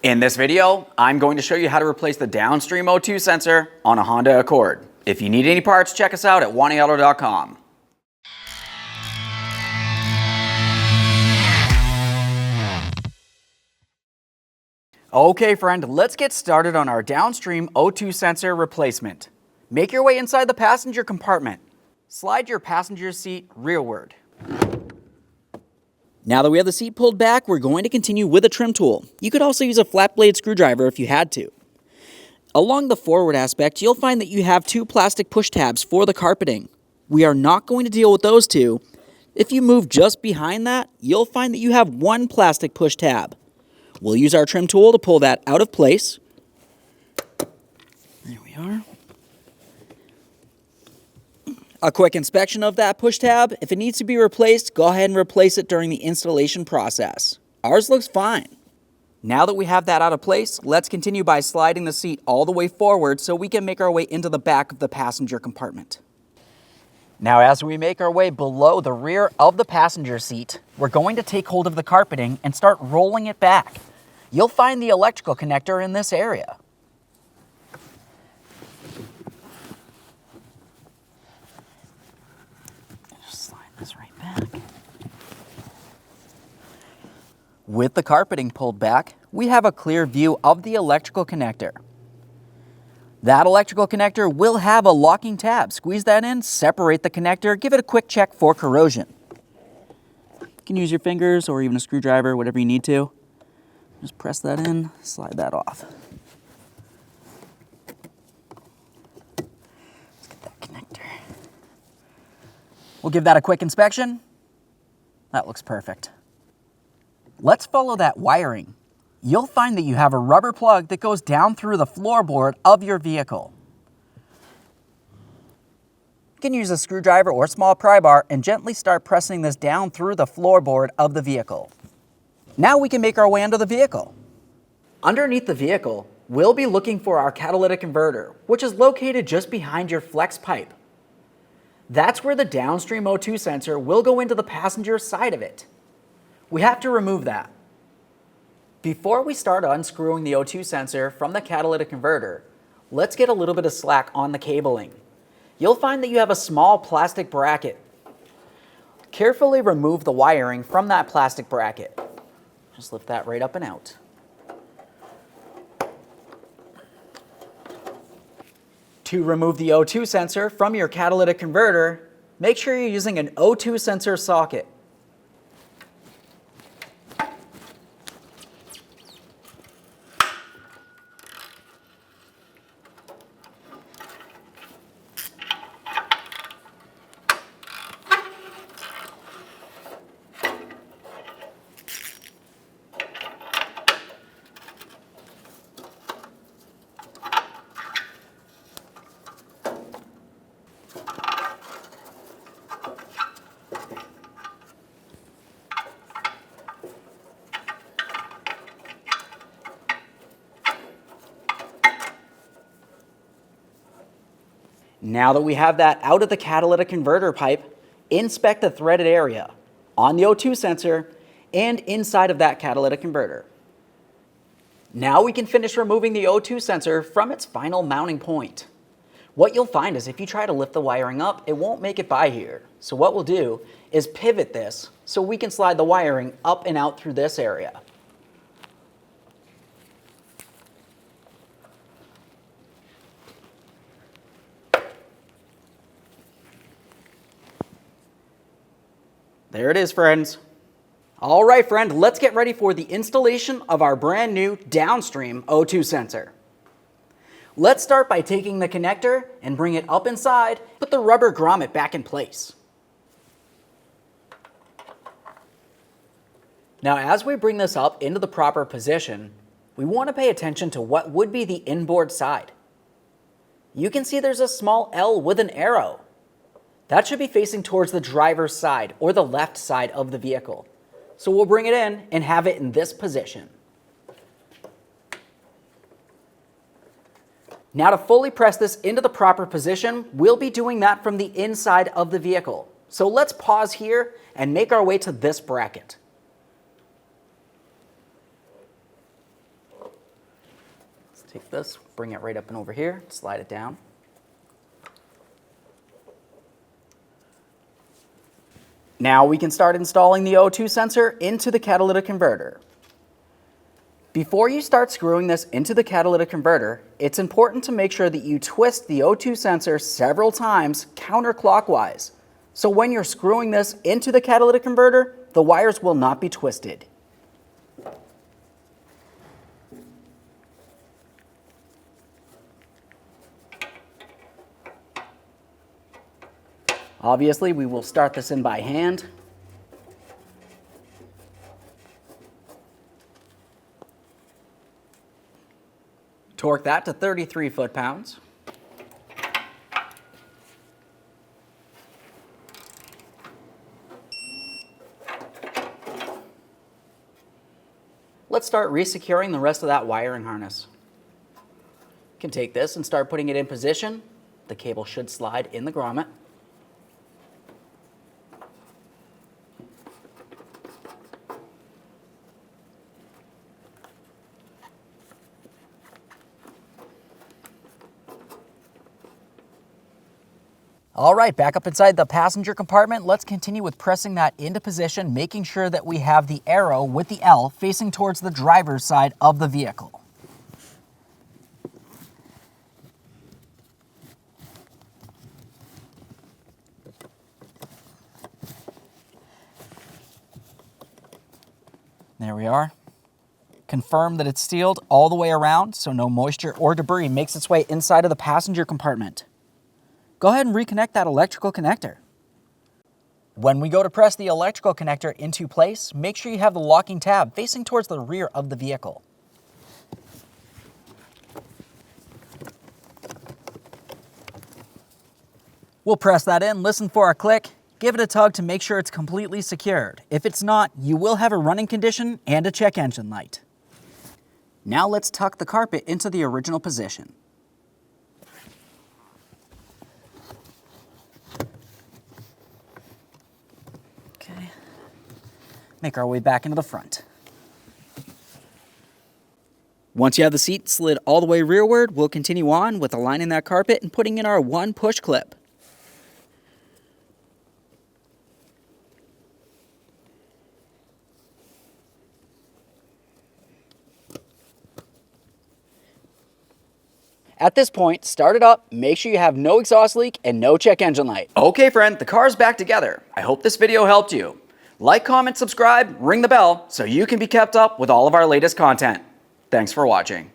In this video, I'm going to show you how to replace the Downstream O2 sensor on a Honda Accord. If you need any parts, check us out at FWDAuto.com. Okay friend, let's get started on our Downstream O2 sensor replacement. Make your way inside the passenger compartment. Slide your passenger seat rearward. Now that we have the seat pulled back, we're going to continue with a trim tool. You could also use a flat blade screwdriver if you had to. Along the forward aspect, you'll find that you have two plastic push tabs for the carpeting. We are not going to deal with those two. If you move just behind that, you'll find that you have one plastic push tab. We'll use our trim tool to pull that out of place. There we are. A quick inspection of that push tab. If it needs to be replaced, go ahead and replace it during the installation process. Ours looks fine. Now that we have that out of place, let's continue by sliding the seat all the way forward so we can make our way into the back of the passenger compartment. Now as we make our way below the rear of the passenger seat, we're going to take hold of the carpeting and start rolling it back. You'll find the electrical connector in this area. With the carpeting pulled back, we have a clear view of the electrical connector. That electrical connector will have a locking tab. Squeeze that in, separate the connector, give it a quick check for corrosion. You can use your fingers or even a screwdriver, whatever you need to. Just press that in, slide that off. Let's get that connector. We'll give that a quick inspection. That looks perfect. Let's follow that wiring. You'll find that you have a rubber plug that goes down through the floorboard of your vehicle. You can use a screwdriver or small pry bar and gently start pressing this down through the floorboard of the vehicle. Now we can make our way into the vehicle. Underneath the vehicle, we'll be looking for our catalytic converter, which is located just behind your flex pipe. That's where the Downstream O2 sensor will go into the passenger side of it. We have to remove that. Before we start unscrewing the O2 sensor from the catalytic converter, let's get a little bit of slack on the cabling. You'll find that you have a small plastic bracket. Carefully remove the wiring from that plastic bracket. Just lift that right up and out. To remove the O2 sensor from your catalytic converter, make sure you're using an O2 sensor socket. Now that we have that out of the catalytic converter pipe, inspect the threaded area on the O2 sensor and inside of that catalytic converter. Now we can finish removing the O2 sensor from its final mounting point. What you'll find is if you try to lift the wiring up, it won't make it by here. So what we'll do is pivot this so we can slide the wiring up and out through this area. There it is, friends. All right, friend, let's get ready for the installation of our brand new Downstream O2 sensor. Let's start by taking the connector and bring it up inside, put the rubber grommet back in place. Now, as we bring this up into the proper position, we want to pay attention to what would be the inboard side. You can see there's a small L with an arrow. That should be facing towards the driver's side or the left side of the vehicle. So we'll bring it in and have it in this position. Now to fully press this into the proper position, we'll be doing that from the inside of the vehicle. So let's pause here and make our way to this bracket. Take this, bring it right up and over here, slide it down. Now we can start installing the O2 sensor into the catalytic converter. Before you start screwing this into the catalytic converter, it's important to make sure that you twist the O2 sensor several times counterclockwise. So when you're screwing this into the catalytic converter, the wires will not be twisted. Obviously, we will start this in by hand. Torque that to 33 foot-pounds. Let's start resecuring the rest of that wiring harness. You can take this and start putting it in position. The cable should slide in the grommet. All right, back up inside the passenger compartment. Let's continue with pressing that into position, making sure that we have the arrow with the L facing towards the driver's side of the vehicle. There we are. Confirm that it's sealed all the way around so no moisture or debris makes its way inside of the passenger compartment. Go ahead and reconnect that electrical connector. When we go to press the electrical connector into place, make sure you have the locking tab facing towards the rear of the vehicle. We'll press that in, listen for a click, give it a tug to make sure it's completely secured. If it's not, you will have a running condition and a check engine light. Now let's tuck the carpet into the original position. Make our way back into the front. Once you have the seat slid all the way rearward, we'll continue on with aligning that carpet and putting in our one push clip. At this point, start it up, make sure you have no exhaust leak and no check engine light. Okay friend, the car's back together. I hope this video helped you. Like, comment, subscribe, ring the bell so you can be kept up with all of our latest content. Thanks for watching.